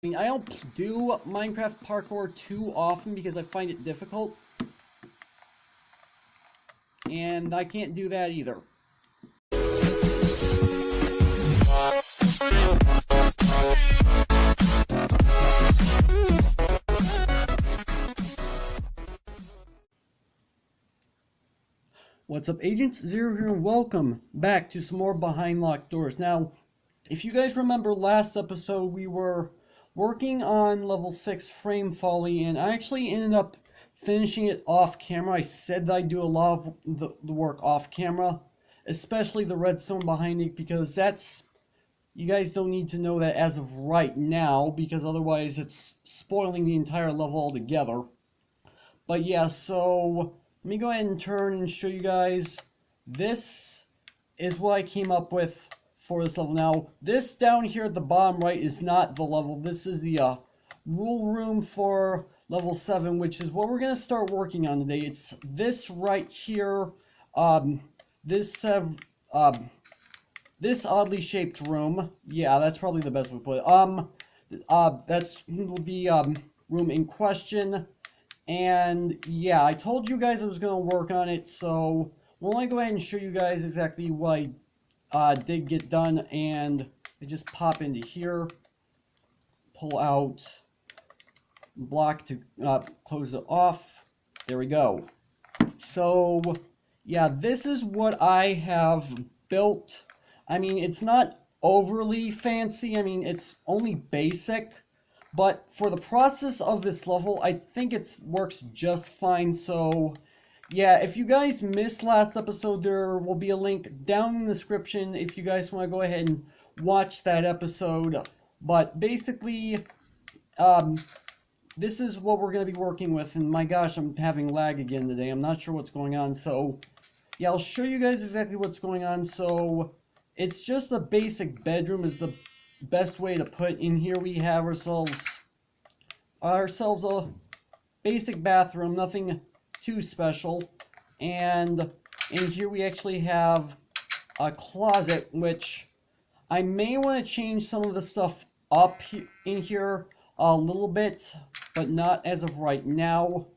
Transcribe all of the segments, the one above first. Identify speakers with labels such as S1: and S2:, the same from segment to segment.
S1: I mean, I don't do Minecraft parkour too often because I find it difficult. And I can't do that either. What's up, Agents Zero here, and welcome back to some more Behind Locked Doors. Now, if you guys remember last episode, we were working on level 6 Frame Folly, and I actually ended up finishing it off camera. I said that I'd do a lot of the work off camera, especially the redstone behind it, because that's, you guys don't need to know that as of right now, because otherwise it's spoiling the entire level altogether. But yeah, so let me go ahead and turn and show you guys. This is what I came up with for this level. Now, this down here at the bottom right is not the level. This is the rule room for level 7, which is what we're going to start working on today. It's this right here, this oddly shaped room. Yeah, that's probably the best way to put it. That's the room in question. And yeah, I told you guys I was going to work on it, so we'll only go ahead and show you guys exactly what I did get done. And I just pop into here, pull out block to close it off. There we go. So yeah, this is what I have built. I mean, it's not overly fancy. I mean, it's only basic. But for the process of this level, I think it works just fine. So yeah, if you guys missed last episode, there will be a link down in the description if you guys want to go ahead and watch that episode. But basically, this is what we're going to be working with. And my gosh, I'm having lag again today. I'm not sure what's going on. So yeah, I'll show you guys exactly what's going on. So it's just a basic bedroom is the best way to put in here. We have ourselves a basic bathroom, nothing too special. And in here we actually have a closet, which I may want to change some of the stuff up in here a little bit, but not as of right now.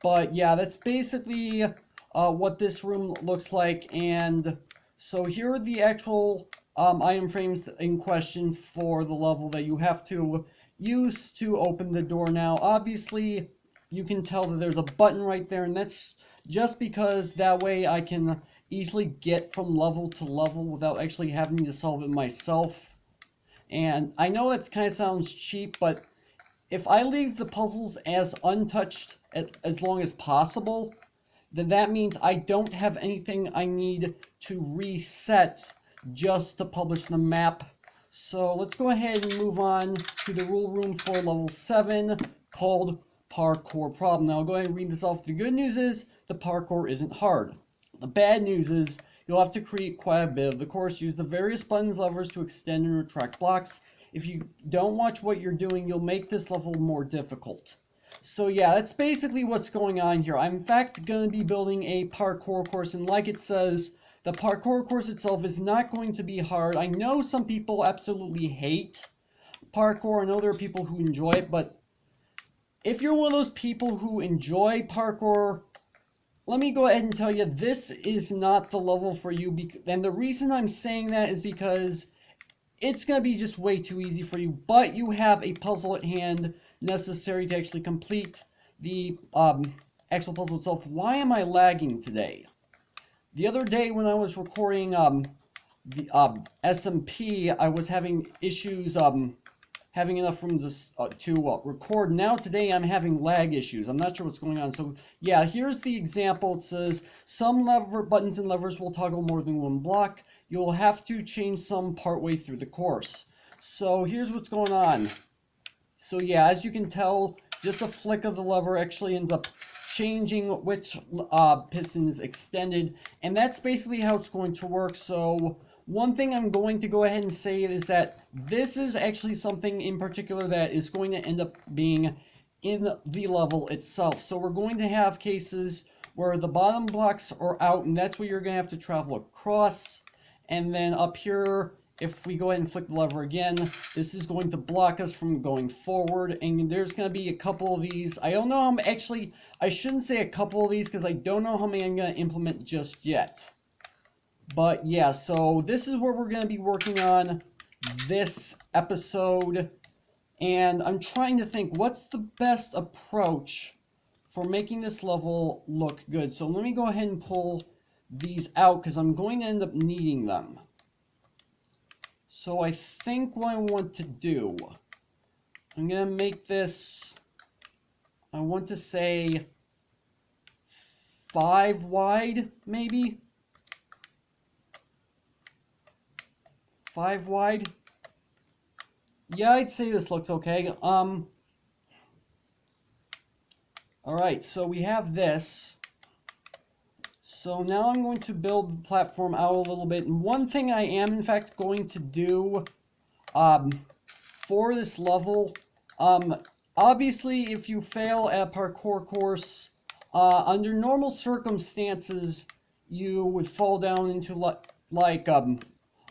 S1: But yeah, that's basically what this room looks like. And so here are the actual item frames in question for the level that you have to use to open the door. Now, obviously, you can tell that there's a button right there, and that's just because that way I can easily get from level to level without actually having to solve it myself. And I know that kind of sounds cheap, but if I leave the puzzles as untouched as long as possible, then that means I don't have anything I need to reset just to publish the map. So let's go ahead and move on to the rule room for level 7 called Parkour Problem. Now I'll go ahead and read this off. The good news is the parkour isn't hard. The bad news is you'll have to create quite a bit of the course. Use the various buttons, levers to extend and retract blocks. If you don't watch what you're doing, you'll make this level more difficult. So yeah, that's basically what's going on here. I'm in fact going to be building a parkour course, and like it says, the parkour course itself is not going to be hard. I know some people absolutely hate parkour. I know there are people who enjoy it, but if you're one of those people who enjoy parkour, let me go ahead and tell you, this is not the level for you. And the reason I'm saying that is because it's going to be just way too easy for you, but you have a puzzle at hand necessary to actually complete the actual puzzle itself. Why am I lagging today? The other day when I was recording the SMP, I was having issues having enough room to record. Now today I'm having lag issues. I'm not sure what's going on. So yeah, here's the example. It says some lever buttons and levers will toggle more than one block. You'll have to change some partway through the course. So here's what's going on. So yeah, as you can tell, just a flick of the lever actually ends up changing which piston is extended, and that's basically how it's going to work. So one thing I'm going to go ahead and say is that this is actually something in particular that is going to end up being in the level itself. So we're going to have cases where the bottom blocks are out, and that's where you're going to have to travel across. And then up here if we go ahead and flick the lever again, this is going to block us from going forward, and there's going to be a couple of these. I don't know how many, actually, I shouldn't say a couple of these because I don't know how many I'm going to implement just yet. But yeah, so this is what we're going to be working on this episode, and I'm trying to think what's the best approach for making this level look good. So let me go ahead and pull these out because I'm going to end up needing them. So I think what I want to do, I'm going to make this, I want to say 5 wide, maybe? 5 wide? Yeah, I'd say this looks okay. Alright, so we have this. So now I'm going to build the platform out a little bit. And one thing I am, in fact, going to do for this level, obviously, if you fail at a parkour course, under normal circumstances, you would fall down into like a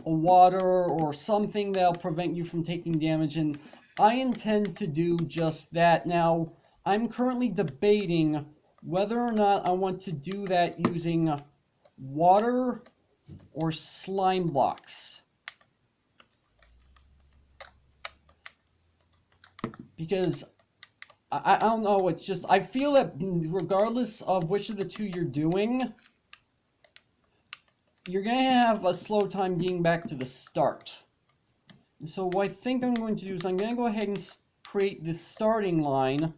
S1: water or something that'll prevent you from taking damage. And I intend to do just that. Now, I'm currently debating whether or not I want to do that using water or slime blocks. Because, I don't know, it's just, I feel that regardless of which of the two you're doing, you're going to have a slow time getting back to the start. And so what I think I'm going to do is I'm going to go ahead and create this starting line.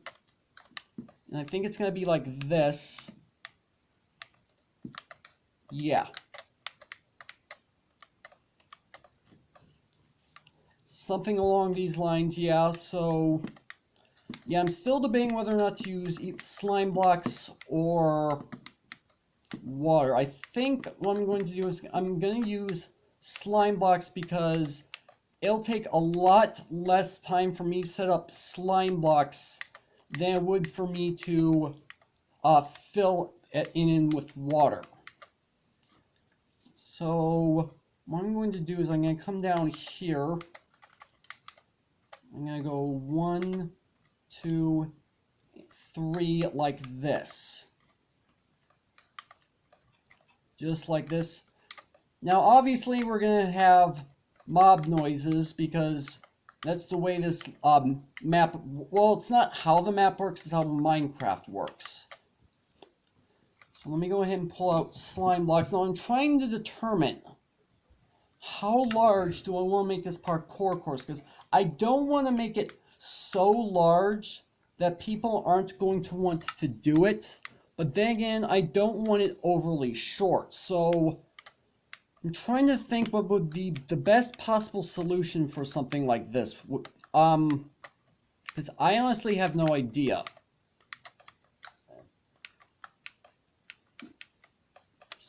S1: And I think it's going to be like this. Yeah. Something along these lines, yeah. So, yeah, I'm still debating whether or not to use slime blocks or water. I think what I'm going to do is I'm going to use slime blocks because it'll take a lot less time for me to set up slime blocks than it would for me to fill it in with water. So what I'm going to do is I'm going to come down here. I'm going to go 1, 2, 3 like this. Just like this. Now obviously we're going to have mob noises because that's the way this map, well, it's not how the map works, it's how Minecraft works. So let me go ahead and pull out slime blocks. Now I'm trying to determine how large do I want to make this parkour course, because I don't want to make it so large that people aren't going to want to do it, but then again, I don't want it overly short. So I'm trying to think what would be the best possible solution for something like this. Because I honestly have no idea.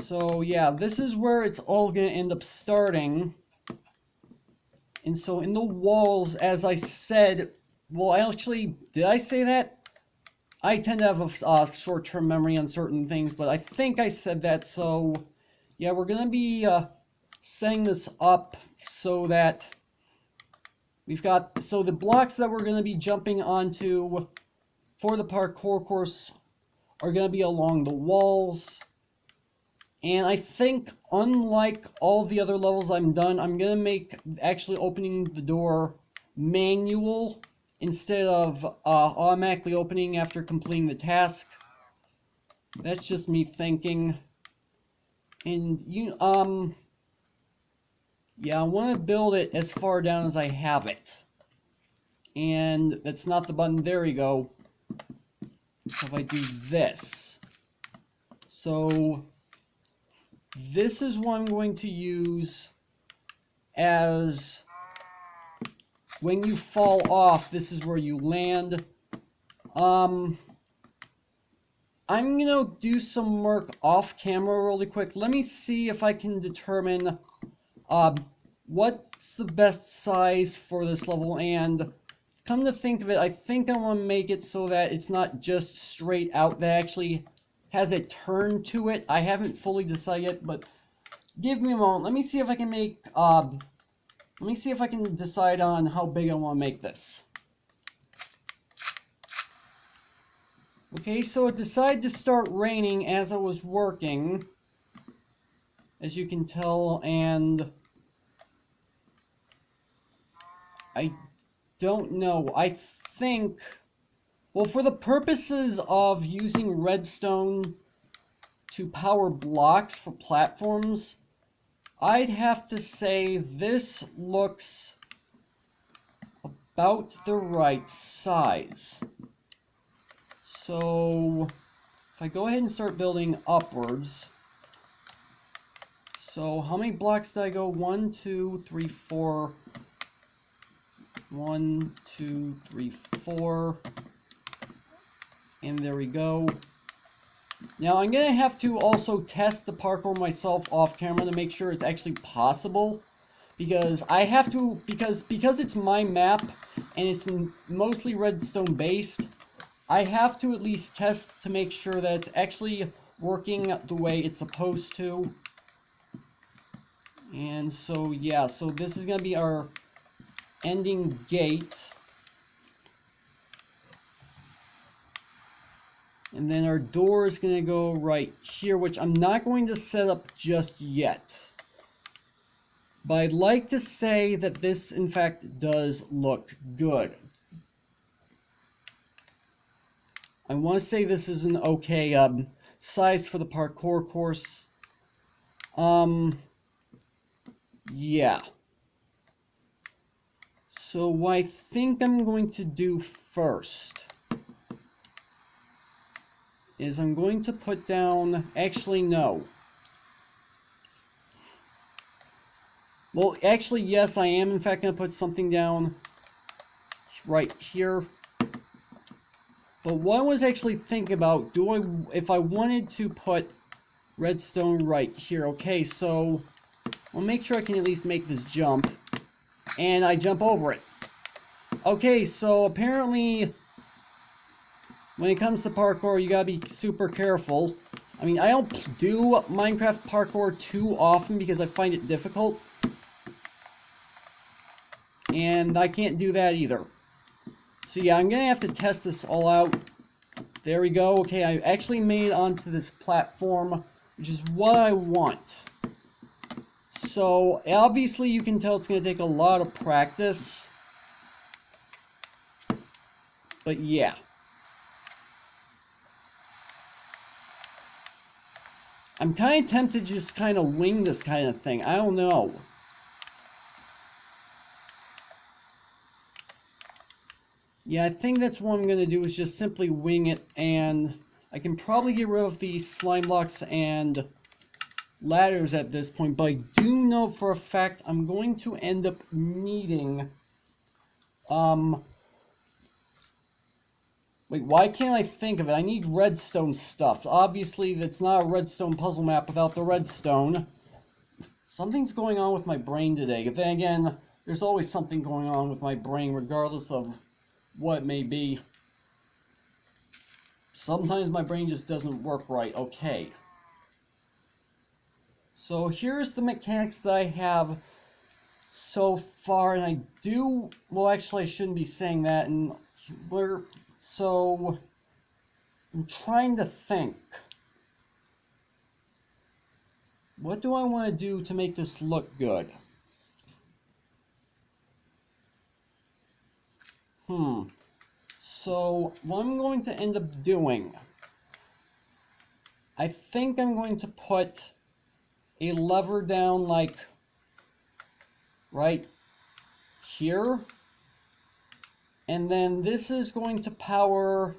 S1: So yeah, this is where it's all going to end up starting. And so in the walls, as I said, well, actually, did I say that? I tend to have a short-term memory on certain things, but I think I said that. So yeah, we're going to be setting this up so that we've got, so the blocks that we're going to be jumping onto for the parkour course are going to be along the walls. And I think, unlike all the other levels I'm done, I'm going to make actually opening the door manual instead of automatically opening after completing the task. That's just me thinking. And yeah, I want to build it as far down as I have it. And that's not the button. There we go. So if I do this. So this is what I'm going to use as when you fall off, this is where you land. I'm going to do some work off camera really quick. Let me see if I can determine what's the best size for this level, and come to think of it, I think I want to make it so that it's not just straight out, that actually has a turn to it. I haven't fully decided yet, but give me a moment. Let me see if I can make Let me see if I can decide on how big I want to make this. Okay, so it decided to start raining as I was working, as you can tell, and I don't know. I think, well, for the purposes of using redstone to power blocks for platforms, I'd have to say this looks about the right size. So if I go ahead and start building upwards, so how many blocks did I go? 1, 2, 3, 4. 1, 2, 3, 4. And there we go. Now I'm going to have to also test the parkour myself off camera to make sure it's actually possible. Because I have to, because it's my map and it's mostly redstone based, I have to at least test to make sure that it's actually working the way it's supposed to. And so yeah, so this is going to be our ending gate. And then our door is going to go right here, which I'm not going to set up just yet. But I'd like to say that this, in fact, does look good. I want to say this is an okay size for the parkour course. Yeah. So what I think I'm going to do first is I'm going to put down, actually no. Well, actually, yes, I am in fact going to put something down right here. But what I was actually thinking about, if I wanted to put redstone right here. Okay, so I'll make sure I can at least make this jump. And I jump over it. Okay, so apparently when it comes to parkour, you gotta be super careful. I mean, I don't do Minecraft parkour too often because I find it difficult. And I can't do that either. So yeah, I'm gonna have to test this all out. There we go. Okay, I actually made it onto this platform, which is what I want. So obviously you can tell it's gonna take a lot of practice. But yeah. I'm kind of tempted to just kind of wing this kind of thing. I don't know. Yeah, I think that's what I'm going to do, is just simply wing it, and I can probably get rid of these slime blocks and ladders at this point, but I do know for a fact I'm going to end up needing, wait, why can't I think of it? I need redstone stuff. Obviously, that's not a redstone puzzle map without the redstone. Something's going on with my brain today. But then again, there's always something going on with my brain, regardless of what it may be. Sometimes my brain just doesn't work right. Okay. So here's the mechanics that I have so far, and I do, well, actually I shouldn't be saying that, and so I'm trying to think. What do I want to do to make this look good? So what I'm going to end up doing, I think I'm going to put a lever down like right here, and then this is going to power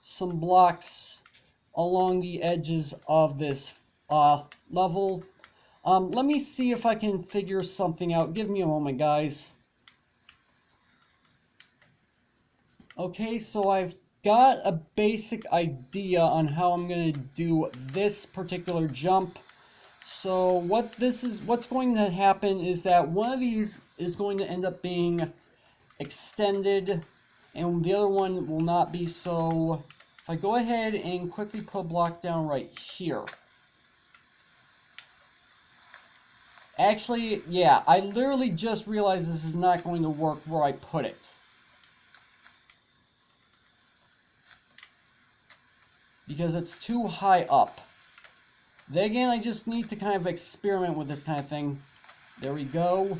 S1: some blocks along the edges of this level. Let me see if I can figure something out. Give me a moment, guys. Okay, so I've got a basic idea on how I'm going to do this particular jump. So what's going to happen is that one of these is going to end up being extended and the other one will not be. So if I go ahead and quickly put a block down right here. Actually, yeah, I literally just realized this is not going to work where I put it. Because it's too high up. Then again, I just need to kind of experiment with this kind of thing. There we go.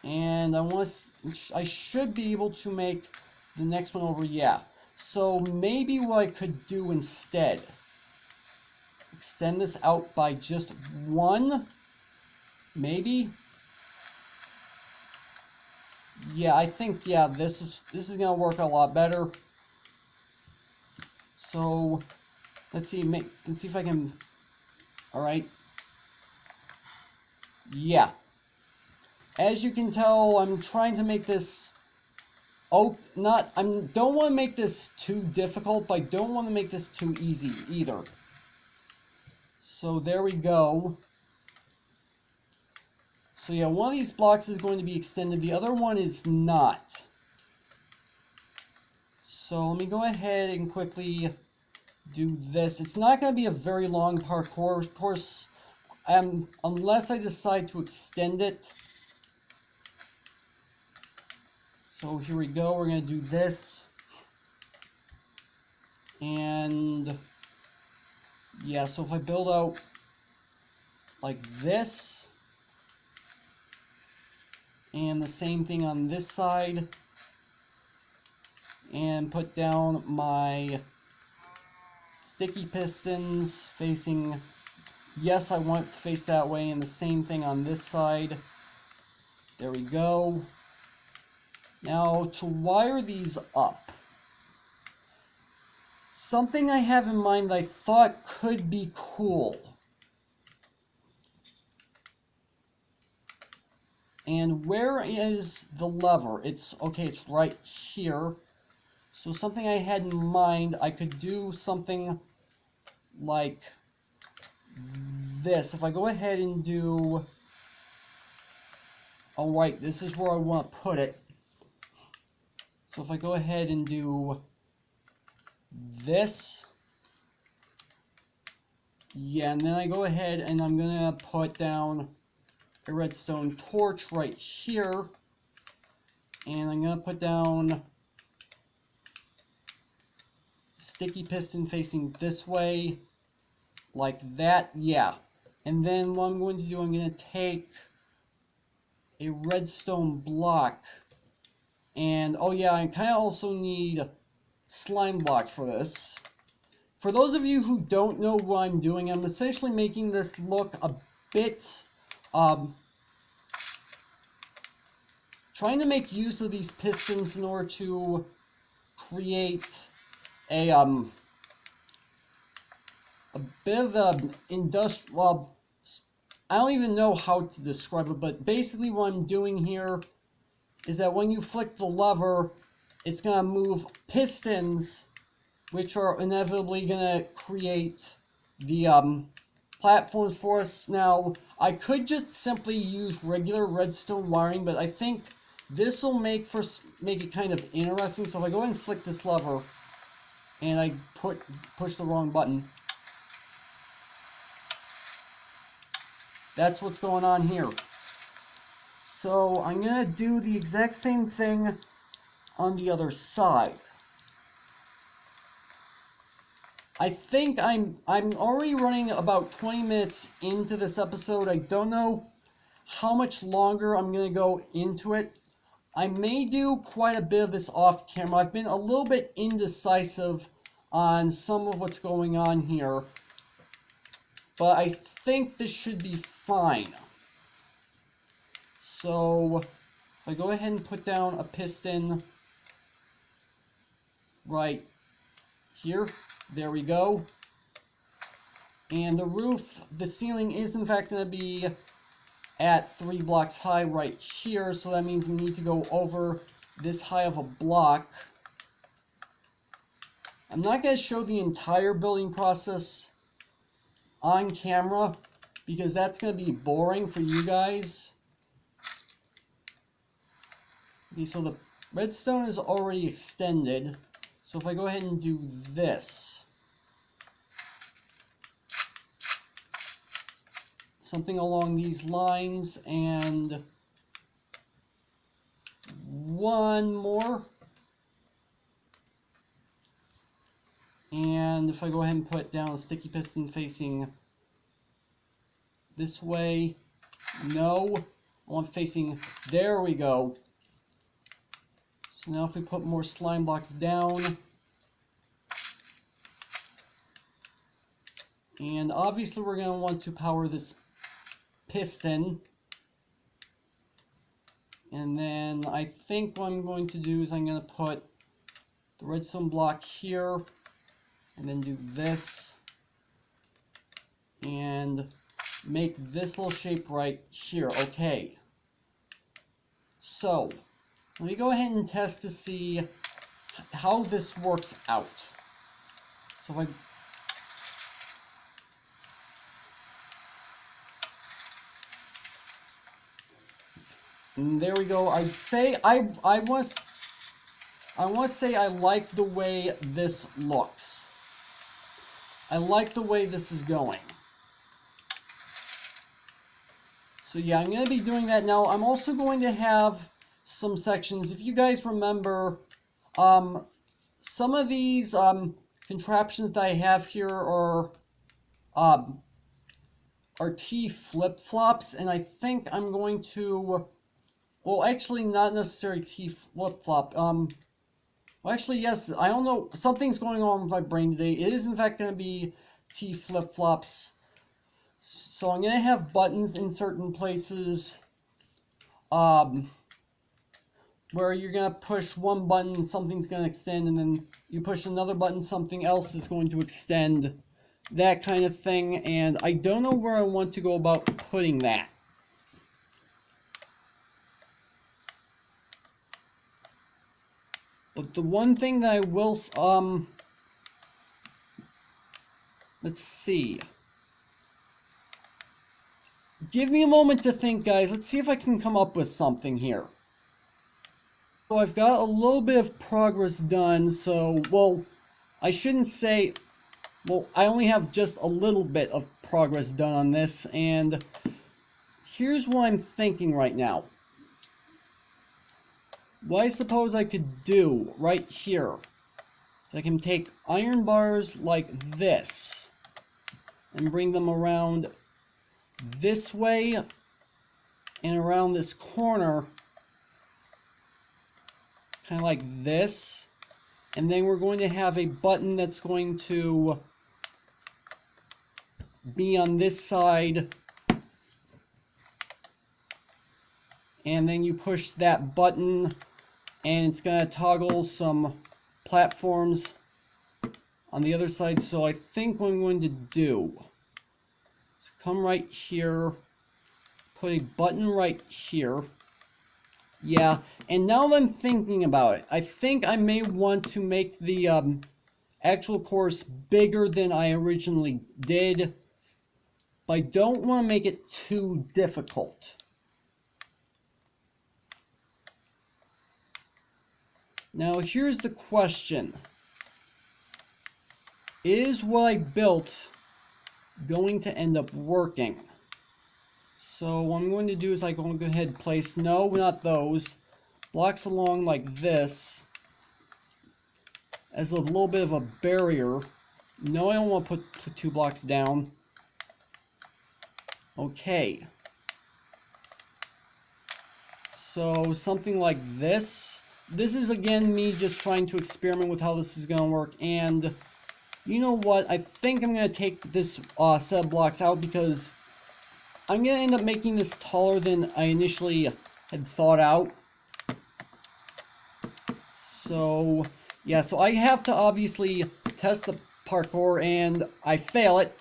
S1: And I should be able to make the next one over, yeah. So maybe what I could do instead, extend this out by just one, maybe. Yeah, I think, yeah, this is gonna work a lot better. So let's see, let's see if I can. All right. Yeah. As you can tell, I'm trying to make this. Oh, don't want to make this too difficult, but I don't want to make this too easy either. So there we go. So yeah, one of these blocks is going to be extended, the other one is not. So let me go ahead and quickly do this. It's not going to be a very long parkour course, unless I decide to extend it. So here we go, we're going to do this. And yeah, so if I build out like this, and the same thing on this side, and put down my sticky pistons facing, yes, I want it to face that way, and the same thing on this side. There we go. Now, to wire these up, something I have in mind that I thought could be cool. And where is the lever? It's right here. So something I had in mind, I could do something like this. If I go ahead and do, oh right, this is where I want to put it. So if I go ahead and do this, yeah, and then I go ahead and I'm gonna put down a redstone torch right here, and I'm gonna put down sticky piston facing this way, like that, yeah. And then what I'm going to do, I'm going to take a redstone block, and oh yeah, I kind of also need slime block for this. For those of you who don't know what I'm doing, I'm essentially making this look a bit, trying to make use of these pistons in order to create a bit of an industrial, well, I don't even know how to describe it, but basically what I'm doing here is that when you flick the lever, it's going to move pistons, which are inevitably going to create the platforms for us. Now, I could just simply use regular redstone wiring, but I think this will make it kind of interesting. So if I go ahead and flick this lever, and I push the wrong button, that's what's going on here. So I'm gonna do the exact same thing on the other side. I think I'm already running about 20 minutes into this episode. I don't know how much longer I'm gonna go into it. I may do quite a bit of this off camera. I've been a little bit indecisive on some of what's going on here, but I think this should be fine. So if I go ahead and put down a piston right here, there we go. And the roof, the ceiling is in fact going to be at 3 blocks high right here, so that means we need to go over this high of a block. I'm not going to show the entire building process on camera because that's going to be boring for you guys. Okay, so the redstone is already extended. So if I go ahead and do this, something along these lines, and one more. And if I go ahead and put down a sticky piston facing this way, no, I want facing, there we go. So now if we put more slime blocks down, and obviously we're going to want to power this piston. And then I think what I'm going to do is I'm going to put the redstone block here, and then do this, and make this little shape right here. Okay. So, let me go ahead and test to see how this works out. So if I and there we go. I'd say I want to say I like the way this looks. I like the way this is going. So yeah, I'm going to be doing that now. I'm also going to have some sections. If you guys remember, some of these contraptions that I have here are T flip-flops, and I think I'm going to, well, actually not necessarily T flip-flop. Well, actually, yes, I don't know, something's going on with my brain today. It is in fact going to be T flip-flops. So I'm going to have buttons in certain places where you're going to push one button, something's going to extend, and then you push another button, something else is going to extend, that kind of thing. And I don't know where I want to go about putting that. But the one thing that I will, let's see. Give me a moment to think, guys. Let's see if I can come up with something here. So I've got a little bit of progress done, so, well, I shouldn't say, well, I only have just a little bit of progress done on this, and here's what I'm thinking right now. What I suppose I could do right here, I can take iron bars like this, and bring them around this way, and around this corner, kind of like this, and then we're going to have a button that's going to be on this side, and then you push that button and it's going to toggle some platforms on the other side. So I think what I'm going to do is come right here, put a button right here. Yeah, and now that I'm thinking about it, I think I may want to make the actual course bigger than I originally did, but I don't want to make it too difficult. Now here's the question. Is what I built going to end up working? So what I'm going to do is I'm going to go ahead and place, no, not those, blocks along like this as a little bit of a barrier. No, I don't want to put 2 blocks down. Okay. So something like this. This is again me just trying to experiment with how this is going to work, and you know what, I think I'm going to take this set of blocks out because I'm going to end up making this taller than I initially had thought out. So yeah, so I have to obviously test the parkour, and I fail it.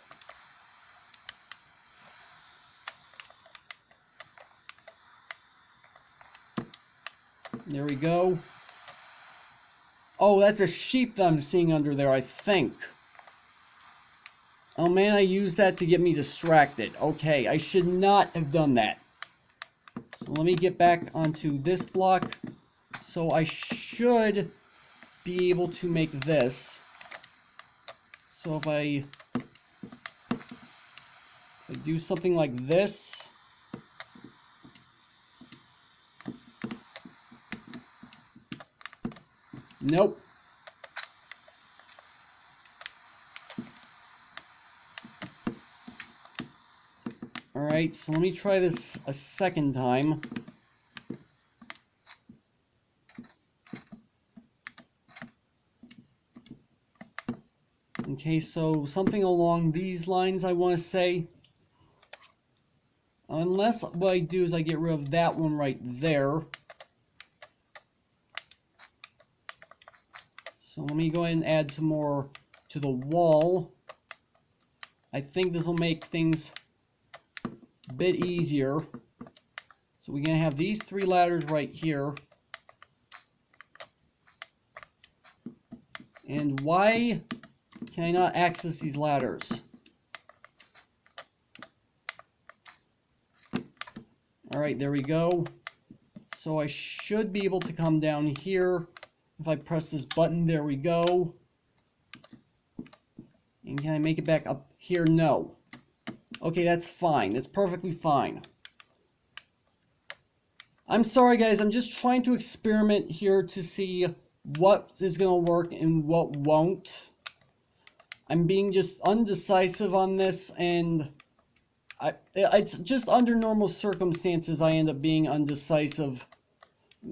S1: There we go. Oh, that's a sheep that I'm seeing under there, I think. Oh man, I used that to get me distracted. Okay, I should not have done that. So let me get back onto this block. So I should be able to make this. So if I I do something like this. Nope. Alright, so let me try this a second time. Okay, so something along these lines I want to say. Unless what I do is I get rid of that one right there. So let me go ahead and add some more to the wall. I think this will make things a bit easier. So we're going to have these 3 ladders right here. And why can I not access these ladders? Alright, there we go. So I should be able to come down here. If I press this button, there we go. And can I make it back up here? No. Okay, that's fine. That's perfectly fine. I'm sorry, guys. I'm just trying to experiment here to see what is going to work and what won't. I'm being just undecisive on this, and it's just under normal circumstances I end up being undecisive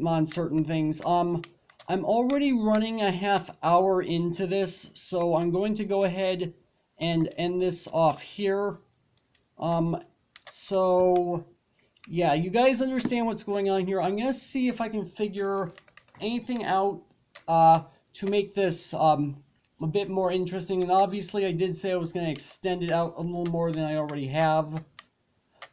S1: on certain things. I'm already running a half hour into this, so I'm going to go ahead and end this off here. So yeah, you guys understand what's going on here. I'm gonna see if I can figure anything out to make this a bit more interesting. And obviously I did say I was gonna extend it out a little more than I already have.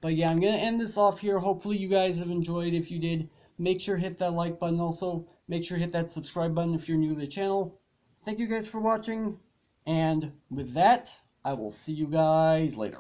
S1: But yeah, I'm gonna end this off here. Hopefully you guys have enjoyed. If you did, make sure to hit that like button. Also, make sure to hit that subscribe button if you're new to the channel. Thank you guys for watching, and with that, I will see you guys later.